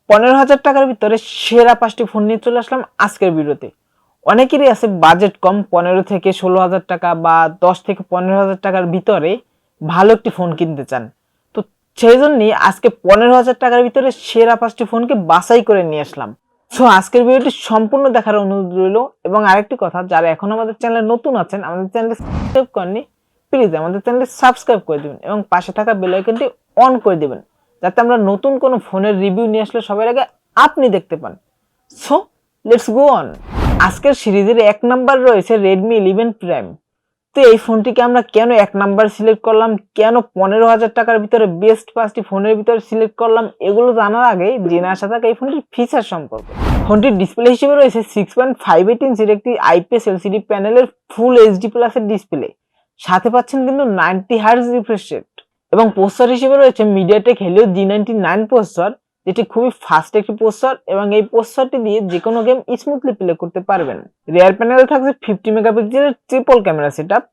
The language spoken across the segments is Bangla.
15,000 টাকার ভিতরে সেরা 5টি ফোন নিয়ে চলে আসলাম আজকের ভিডিওতে। অনেকেরই আছে বাজেট কম 15 থেকে 16,000 টাকা বা 10 থেকে 15,000 টাকার ভিতরে ভালো একটি ফোন কিনতে চান। তো সেই জন্যই আজকে 15,000 টাকার ভিতরে সেরা 5টি ফোনকে বাছাই করে নিয়ে আসলাম। সো আজকের ভিডিওটি সম্পূর্ণ দেখার অনুরোধ রইল। এবং আরেকটি কথা, যারা এখন আমাদের চ্যানেলে নতুন আছেন, আমাদের চ্যানেলটি সাবস্ক্রাইব করেননি, প্লিজ আমাদের চ্যানেলটি সাবস্ক্রাইব করে দিবেন এবং পাশে থাকা বেল আইকনটি অন করে দিবেন, যাতে আমরা নতুন কোনো ফোনের রিভিউ নিয়ে আসলে সবার আগে আপনি দেখতে পান। So let's go on. আজকের সিরিজের 1 নাম্বার রয়েছে Redmi 11 Prime। তো এই ফোনটিকে আমরা কেন 1 নাম্বার সিলেক্ট করলাম, কেন 15,000 টাকার ভিতরে বেস্ট 5টি ফোনের ভিতরে সিলেক্ট করলাম, এগুলো জানার আগে জেনে আসা থাকা এই ফোনটির ফিচার সম্পর্কে। ফোনটির ডিসপ্লে হিসেবে রয়েছে 6.58 ইঞ্চির একটি IPS LCD প্যানেলের ফুল HD প্লাসের ডিসপ্লে, সাথে পাচ্ছেন কিন্তু 90 হার্জ রিফ্রেশ রেট। এবং প্রসেসর হিসেবে রয়েছে MediaTek Helio G99 প্রসেসর, যেটি খুবই ফাস্ট একটি প্রসেসর এবং এই প্রসেসরটি দিয়ে যে কোনো গেম স্মুথলি প্লে করতে পারবেন। রিয়ার প্যানেলে থাকছে 50 মেগাপিক্সেলের ট্রিপল ক্যামেরা সেটআপ,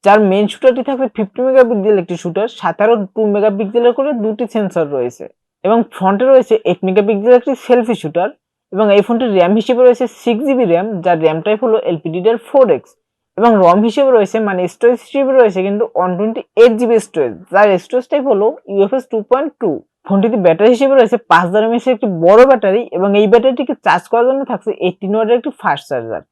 যার মেইন শুটারটি থাকবে 50 মেগাপিক্সেল একটি শুটার, সাথে আরো 2 মেগাপিক্সেলের করে দুটি সেন্সর রয়েছে। এবং ফ্রন্টে রয়েছে 8 মেগাপিক্সেলের একটি সেলফি শুটার। এবং এই ফোনটির র্যাম হিসেবে রয়েছে 6GB র্যাম, যার র্যাম টাইপ হলো LPDDR4X। এবং রম হিসেবে রয়েছে মানে স্টোরেজ হিসেবে রয়েছে কিন্তু 128GB স্টোরেজ, যার স্টোরেজ টাইপ হলো UFS 2.2। ফোনটিতে ব্যাটারি হিসেবে রয়েছে 5000 mAh একটি বড় ব্যাটারি এবং এই ব্যাটারিটিকে চার্জ করার জন্য থাকছে 18 ওয়াটের একটি ফাস্ট চার্জার।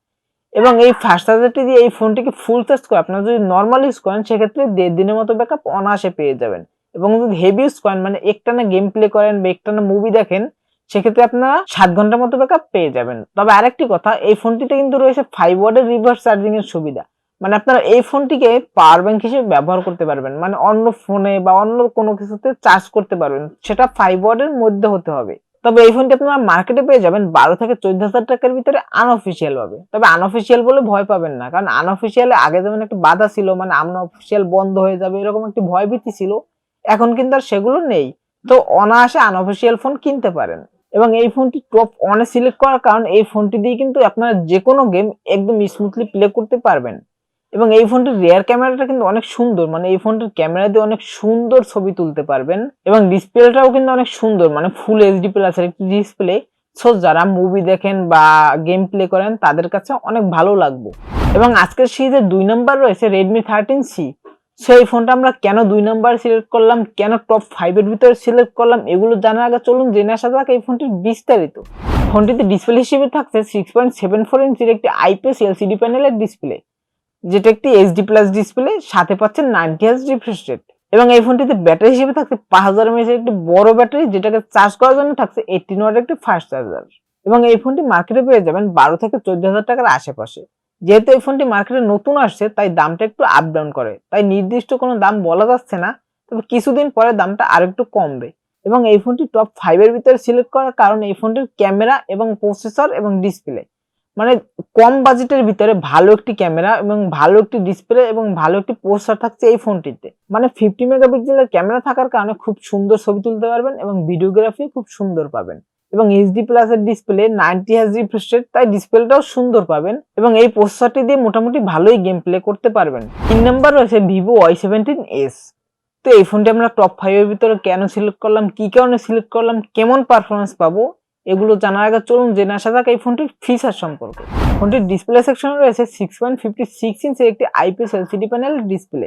এবং এই ফাস্ট চার্জারটি দিয়ে এই ফোনটিকে ফুল চার্জ করে আপনারা যদি নর্মাল ইউজ করেন, সেক্ষেত্রে 1.5 দিনের মতো ব্যাকআপ অনায়াসে পেয়ে যাবেন। এবং যদি হেভি ইউজ করেন, মানে একটানা গেম প্লে করেন বা একটানা মুভি দেখেন, সেক্ষেত্রে আপনারা 7 ঘন্টার মতো ব্যাকআপ পেয়ে যাবেন। তবে আরেকটি কথা, এই ফোনটিতে কিন্তু রয়েছে 5 ওয়াটের রিভার্স চার্জিং এর সুবিধা, মানে আপনারা এই ফোনটিকে পাওয়ার ব্যাংক হিসেবে ব্যবহার করতে পারবেন, মানে অন্য ফোনে বা অন্য কোনো কিছুতে চার্জ করতে পারবেন, সেটা 5 ওয়াটের মধ্যে হতে হবে। তবে এই ফোনটি আপনারা মার্কেটে পেয়ে যাবেন 12 থেকে 14,000 টাকার ভিতরে আনঅফিসিয়াল ভাবে। তবে আনঅফিসিয়াল বলে ভয় পাবেন না, কারণ আনঅফিসিয়ালে আগে যেমন একটা বাধা ছিল, মানে আনঅফিসিয়াল বন্ধ হয়ে যাবে এরকম একটি ভয় ভীতি ছিল, এখন কিন্তু আর সেগুলো নেই। তো অনায়াসে আনঅফিসিয়াল ফোন কিনতে পারেন। এবং এই ফোনটি টপ 1 এ সিলেক্ট করার কারণ এই ফোনটি দিয়ে কিন্তু আপনারা যে কোনো গেম একদম স্মুথলি প্লে করতে পারবেন। এবং এই ফোনটির রিয়ার ক্যামেরাটা কিন্তু অনেক সুন্দর, মানে এই ফোনটির ক্যামেরা দিয়ে অনেক সুন্দর ছবি তুলতে পারবেন। এবং ডিসপ্লেটাও কিন্তু অনেক সুন্দর, মানে ফুল HD প্লাসের একটি ডিসপ্লে। সো যারা মুভি দেখেন বা গেম প্লে করেন তাদের কাছে অনেক ভালো লাগবে। এবং আজকের সিরিজের 2 নাম্বার রয়েছে Redmi 13C। সো এই ফোনটা আমরা কেন 2 নাম্বার সিলেক্ট করলাম, কেন টপ 5 এর ভিতরে সিলেক্ট করলাম, এগুলো জানার আগে চলুন জেনে আসা যাক এই ফোনটির বিস্তারিত। ফোনটিতে ডিসপ্লে হিসেবে থাকছে 6.74 ইঞ্চির একটি IPS LCD প্যানেলের ডিসপ্লে, যেটা একটি HD প্লাস ডিসপ্লে, সাথে পাচ্ছেন 90 হার্জ রিফ্রেশ রেট। এবং এই ফোনটিতে ব্যাটারি হিসেবে থাকছে 5000 mAh একটি বড় ব্যাটারি, যেটাকে চার্জ করার জন্য থাকছে 18 ওয়াটের একটি ফাস্ট চার্জার। এবং এই ফোনটি মার্কেটে পেয়ে যাবেন 12 থেকে 14,000 টাকার আশেপাশে। যেহেতু এই ফোনটি মার্কেটে নতুন আসছে, তাই দামটা একটু আপ ডাউন করে, তাই নির্দিষ্ট কোনো দাম বলা যাচ্ছে না, তবে কিছুদিন পরে দামটা আরেকটু কমবে। এবং এই ফোনটি টপ 5 এর ভিতরে সিলেক্ট করার কারণ এই ফোনটির ক্যামেরা এবং প্রসেসর এবং ডিসপ্লে, মানে কম বাজেটের ভিতরে ভালো একটি ক্যামেরা এবং ভালো একটি ডিসপ্লে এবং ভালো একটি প্রসেসর থাকছে এই ফোনটিতে। মানে 50 মেগাপিক্সেলের ক্যামেরা থাকার কারণে খুব সুন্দর ছবি তুলতে পারবেন এবং ভিডিওগ্রাফি খুব সুন্দর পাবেন। এবং HD প্লাসের ডিসপ্লে, 90 হার্জ রিফ্রেশ রেট, তাই ডিসপ্লেটাও সুন্দর পাবেন। এবং এই প্রসেসরটি দিয়ে মোটামুটি ভালোই গেম প্লে করতে পারবেন। 3 নাম্বার রয়েছে Vivo Y17s। তো এই ফোনটি আমরা টপ 5 এর ভিতরে কেন সিলেক্ট করলাম, কি কারণে সিলেক্ট করলাম, কেমন পারফরমেন্স পাবো, এগুলো জানার আগে চলুন জেনে আসা যাক এই ফোনটির ফিচার সম্পর্কে। ফোনটির ডিসপ্লে সেকশনে রয়েছে 6.56 ইঞ্চের একটি IPS LCD প্যানেল ডিসপ্লে,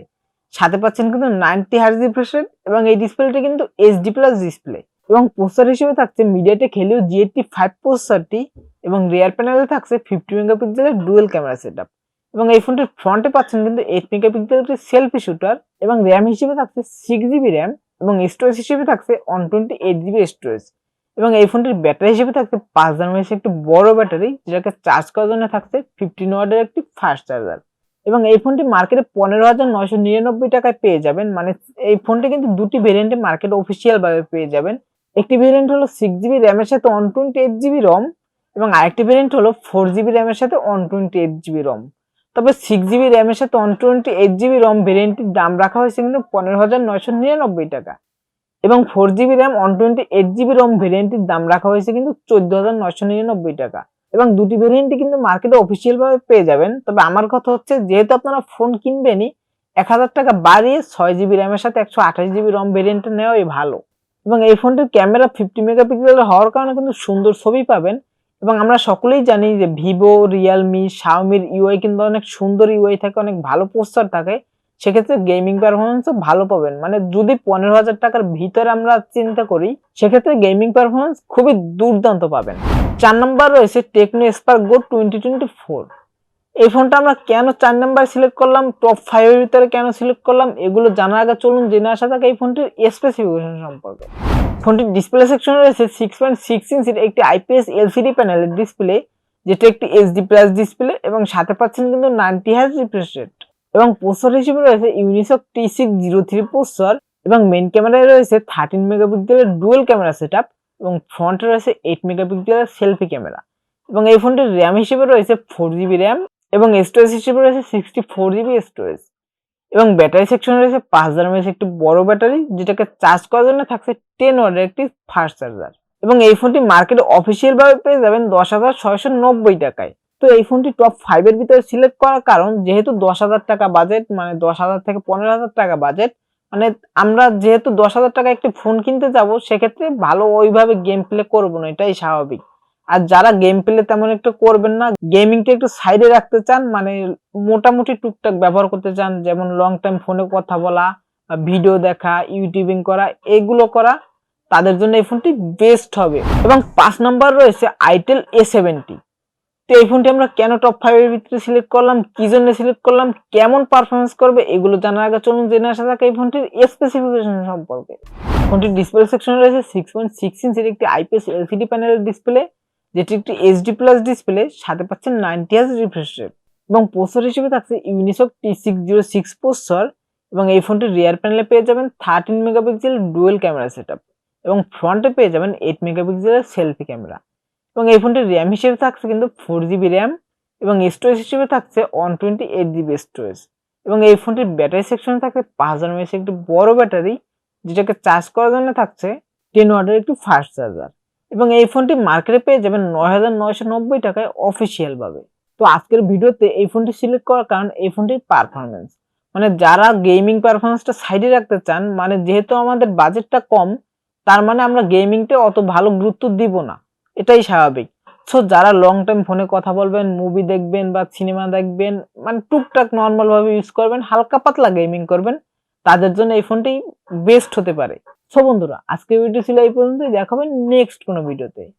সাথে পাচ্ছেন কিন্তু 90 হার্জ রিফ্রেশ রেট এবং এই ডিসপ্লেটি কিন্তু HD প্লাস ডিসপ্লে। এবং প্রসেসর হিসেবে থাকছে MediaTek Helio G85 প্রসেসরটি। এবং রিয়ার প্যানেলে থাকছে 50 মেগাপিক্সেলের ডুয়েল ক্যামেরা সেটআপ। এবং এই ফোনটির ফ্রন্টে পাচ্ছেন কিন্তু 8 মেগাপিক্সেলের একটি সেলফি শুটার। এবং র্যাম হিসেবে থাকছে 6GB র্যাম এবং স্টোরেজ হিসেবে থাকছে 128GB স্টোরেজ। এবং এই ফোনটির ব্যাটারি হিসেবে থাকছে 5000 mAh একটি বড় ব্যাটারি, যেটাকে চার্জ করার জন্য থাকছে 15 ওয়াটের একটি ফাস্ট চার্জার। এবং এই ফোনটি মার্কেটে 15,999 টাকায় পেয়ে যাবেন। মানে এই ফোনটি কিন্তু দুটি ভেরিয়েন্টে মার্কেটে অফিসিয়াল ভাবে পেয়ে যাবেন। একটি ভেরিয়েন্ট হলো 6GB র্যামের সাথে 128GB রম এবং আরেকটি ভেরিয়েন্ট হলো 4GB র্যামের সাথে 128GB রম। তবে 6GB র্যামের সাথে 128GB রম ভেরিয়েন্টটির দাম রাখা হয়েছে কিন্তু 15,999 টাকা। এবং 4GB র্যাম 128GB রম ভেরিয়েন্টের দাম রাখা হয়েছে কিন্তু 14,999 টাকা। এবং দুটি ভেরিয়েন্টই কিন্তু মার্কেটে অফিসিয়াল ভাবে পেয়ে যাবেন। তবে আমার কথা হচ্ছে, যেহেতু আপনারা ফোন কিনবেনই, 1000 টাকা বাড়িয়ে 6GB র্যামের সাথে 128GB রম ভেরিয়েন্টটা নেওয়াই ভালো। এবং এই ফোনটির ক্যামেরা 50 মেগাপিক্সেলের হওয়ার কারণে কিন্তু সুন্দর ছবি পাবেন। এবং আমরা সকলেই জানি যে ভিভো, রিয়েলমি, শাওমির ইউআই কিন্তু অনেক সুন্দর ইউআই থাকে, অনেক ভালো পোস্টার থাকে। সেক্ষেত্রে গেমিং পারফরমেন্সও ভালো পাবেন। মানে যদি 15,000 টাকার ভিতরে আমরা চিন্তা করি, সেক্ষেত্রে গেমিং পারফরমেন্স খুবই দুর্দান্ত পাবেন। 4 নম্বর রয়েছে টেকনো স্পার্ক গো 2024। এই ফোনটা আমরা কেন 4 নাম্বার সিলেক্ট করলাম, টপ 5 এর ভিতরে কেন সিলেক্ট করলাম, এগুলো জানার আগে চলুন জেনে আসা যাক এই ফোনটির স্পেসিফিকেশন সম্পর্কে। ফোনটির ডিসপ্লে সেকশনে রয়েছে 6.6 ইঞ্চির একটি আইপিএস এলসিডি প্যানেলের ডিসপ্লে, যেটা একটি এইচডি প্লাস ডিসপ্লে, এবং সাথে পাচ্ছেন কিন্তু 90 হার্জ রিফ্রেশ রেট। এবং প্রসেসর হিসেবে রয়েছে ইউনিসক T603 প্রসেসর, এবং মেইন ক্যামেরায় রয়েছে 13 মেগাপিক্সেলের ডুয়াল ক্যামেরা সেটআপ, এবং ফ্রন্টে রয়েছে 8 মেগাপিক্সেলের সেলফি ক্যামেরা। এবং এই ফোনটির র্যাম হিসেবে রয়েছে 4GB র্যাম, এবং স্টোরেজ হিসেবে রয়েছে 64GB স্টোরেজ। এবং ব্যাটারি সেকশনে রয়েছে 5000 mAh একটি বড় ব্যাটারি, যেটাকে চার্জ করার জন্য থাকছে 10 ওয়াটের একটি ফাস্ট চার্জার। এবং এই ফোনটি মার্কেটে অফিসিয়াল ভাবে পেয়ে যাবেন 10,690 টাকায়। তো এই ফোনটি টপ 5 এর ভিতরে সিলেক্ট করার কারণ, যেহেতু 10,000 টাকা বাজেট, মানে 10,000 থেকে 15,000 টাকা বাজেট, মানে আমরা যেহেতু 10,000 টাকা একটি ফোন কিনতে যাব, সেক্ষেত্রে ভালো ওইভাবে গেম প্লে করবো না, এটাই স্বাভাবিক। আর যারা গেম প্লে তেমন একটু করবেন না, গেমিংটা একটু সাইডে রাখতে চান, মানে মোটামুটি টুকটাক ব্যবহার করতে চান, যেমন লং টাইম ফোনে কথা বলা, ভিডিও দেখা, ইউটিউবিং করা, এগুলো করা, তাদের জন্য এই ফোনটি বেস্ট হবে। এবং 5 নাম্বার রয়েছে আইটেল A70। তো এই ফোনটি আমরা কেন টপ 5 এর ভিতরে সিলেক্ট করলাম, কি জন্য সিলেক্ট করলাম, কেমন পারফরমেন্স করবে, এগুলো জানার আগে চলুন জেনে আসা যাক এই ফোনটির স্পেসিফিকেশন সম্পর্কে। ফোনটির ডিসপ্লে সেকশনে রয়েছে 6.6 ইঞ্চির একটি আইপিএস এলসিডি প্যানেলের ডিসপ্লে, যেটি একটি এইচডি প্লাস ডিসপ্লে, সাথে পাচ্ছেন 90 হার্জ রিফ্রেশ রেট। এবং প্রসেসর হিসেবে থাকছে ইউনিসক T606 প্রসেসর, এবং এই ফোনটির রিয়ার প্যানেলে পেয়ে যাবেন 13 মেগাপিক্সেল ডুয়াল ক্যামেরা সেটআপ, এবং ফ্রন্টে পেয়ে যাবেন 8 মেগাপিক্সেলের সেলফি ক্যামেরা। এবং এই ফোনটির র্যাম হিসেবে থাকছে কিন্তু 4GB র্যাম, এবং স্টোরেজ হিসেবে থাকছে 128GB স্টোরেজ। এবং এই ফোনটির ব্যাটারি সেকশনে থাকছে 5000 mAh একটি বড় ব্যাটারি, যেটাকে চার্জ করার জন্য থাকছে 10 ওয়াটের একটি ফাস্ট চার্জার। এবং এই ফোনটি মার্কেটে পেয়ে যাবেন 9,990 টাকায় অফিসিয়াল ভাবে। তো আজকের ভিডিওতে এই ফোনটি সিলেক্ট করার কারণ এই ফোনটির পারফরমেন্স। মানে যারা গেমিং পারফরমেন্সটা সাইডে রাখতে চান, মানে যেহেতু আমাদের বাজেটটা কম, তার মানে আমরা গেমিংটা অত ভালো গুরুত্ব দিব না, এটাই স্বাভাবিক। সো যারা লং টাইম ফোনে কথা বলবেন, মুভি দেখবেন বা সিনেমা দেখবেন, মানে টুকটাক নর্মাল ভাবে ইউজ করবেন, হালকা পাতলা গেমিং করবেন, তাদের জন্য এই ফোনটি বেস্ট হতে পারে। সো বন্ধুরা, আজকের ভিডিও ছিল এই পর্যন্তই। দেখাবেন নেক্সট কোনো ভিডিওতে।